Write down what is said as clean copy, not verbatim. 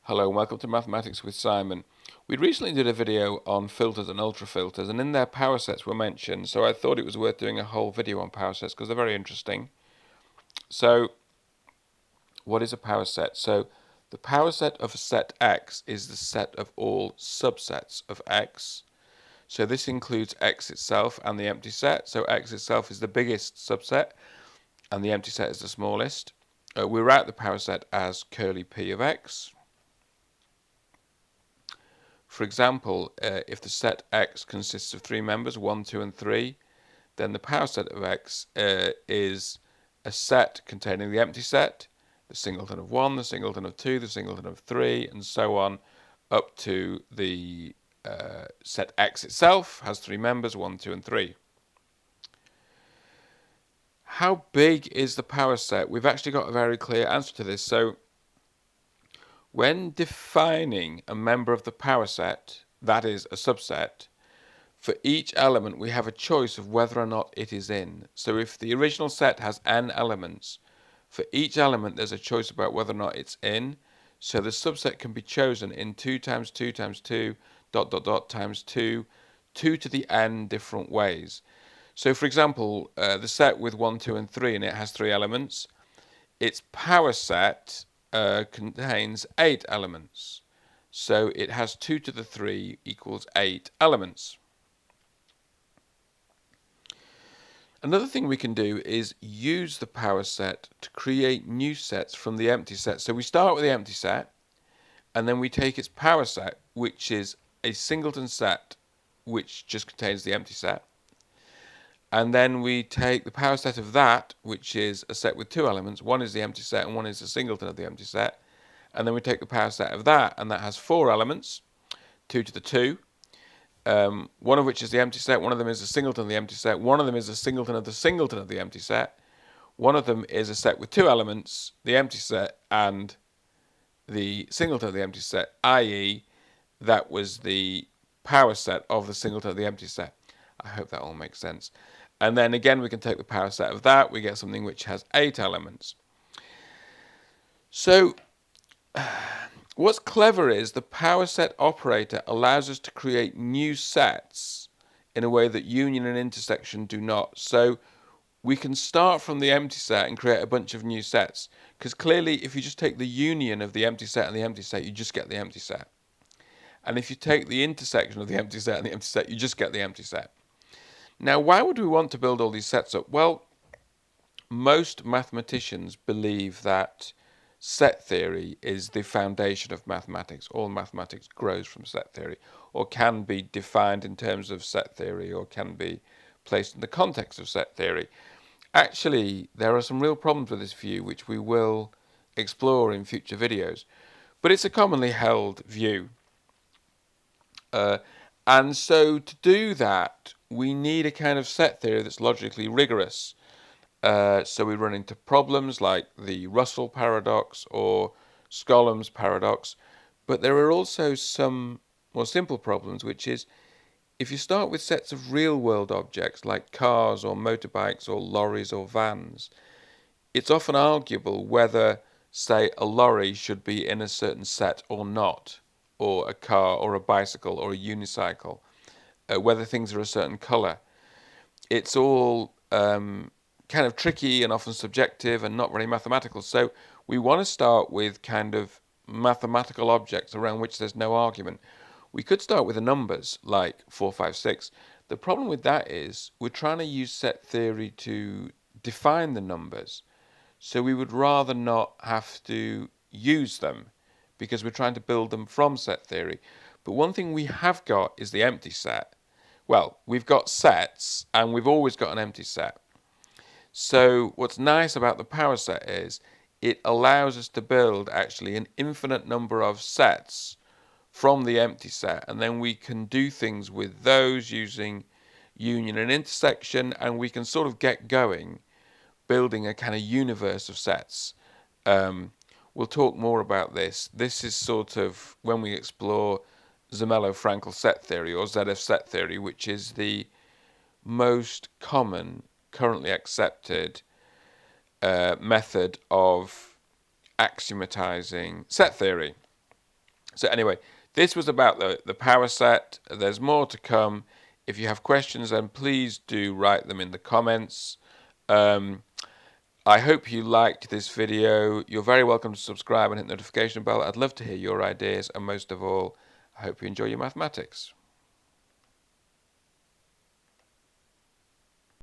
Hello and welcome to Mathematics with Simon. We recently did a video on filters and ultrafilters, and in there power sets were mentioned, so I thought it was worth doing a whole video on power sets because they're very interesting. So what is a power set? So the power set of a set X is the set of all subsets of X. So this includes X itself and the empty set. So X itself is the biggest subset and the empty set is the smallest. We write the power set as curly P of X. For example, if the set X consists of three members, 1, 2, and 3, then the power set of X is a set containing the empty set, the singleton of 1, the singleton of 2, the singleton of 3, and so on, up to the set X itself has three members, 1, 2, and 3. How big is the power set? We've actually got a very clear answer to this. So when defining a member of the power set, that is a subset, for each element we have a choice of whether or not it is in. So if the original set has n elements, for each element there's a choice about whether or not it's in. So the subset can be chosen in 2 times 2 times 2 ... times 2, 2 to the n different ways. So for example, the set with 1, 2, and 3, and it has 3 elements, its power set contains 8 elements. So it has 2 to the 3 equals 8 elements. Another thing we can do is use the power set to create new sets from the empty set. So we start with the empty set, and then we take its power set, which is a singleton set, which just contains the empty set. And then we take the power set of that, which is a set with 2 elements. One is the empty set and one is the singleton of the empty set. And then we take the power set of that, and that has 4 elements, 2 to the 2. One of which is the empty set, one of them is a singleton of the empty set, one of them is a singleton of the singleton of the empty set, one of them is a set with 2 elements, the empty set and the singleton of the empty set, i.e. that was the power set of the singleton of the empty set. I hope that all makes sense. And then again we can take the power set of that, we get something which has 8 elements. So what's clever is the power set operator allows us to create new sets in a way that union and intersection do not. So we can start from the empty set and create a bunch of new sets, because clearly if you just take the union of the empty set and the empty set, you just get the empty set. And if you take the intersection of the empty set and the empty set, you just get the empty set. Now, why would we want to build all these sets up? Well, most mathematicians believe that set theory is the foundation of mathematics. All mathematics grows from set theory, or can be defined in terms of set theory, or can be placed in the context of set theory. Actually, there are some real problems with this view, which we will explore in future videos. But it's a commonly held view. And so to do that, we need a kind of set theory that's logically rigorous. So we run into problems like the Russell paradox or Skollem's paradox. But there are also some more simple problems, which is if you start with sets of real-world objects like cars or motorbikes or lorries or vans, it's often arguable whether, say, a lorry should be in a certain set or not, or a car or a bicycle or a unicycle, whether things are a certain color. It's all kind of tricky and often subjective and not very mathematical. So we want to start with kind of mathematical objects around which there's no argument. We could start with the numbers like 4, 5, 6. The problem with that is we're trying to use set theory to define the numbers. So we would rather not have to use them because we're trying to build them from set theory. But one thing we have got is the empty set. Well, we've got sets and we've always got an empty set. So what's nice about the power set is it allows us to build actually an infinite number of sets from the empty set, and then we can do things with those using union and intersection, and we can sort of get going building a kind of universe of sets. We'll talk more about this. This is sort of when we explore Zermelo-Fraenkel set theory or ZF set theory, which is the most common currently accepted method of axiomatizing set theory. So anyway, this was about the power set. There's more to come. If you have questions, then please do write them in the comments. I hope you liked this video. You're very welcome to subscribe and hit the notification bell. I'd love to hear your ideas, and most of all, I hope you enjoy your mathematics.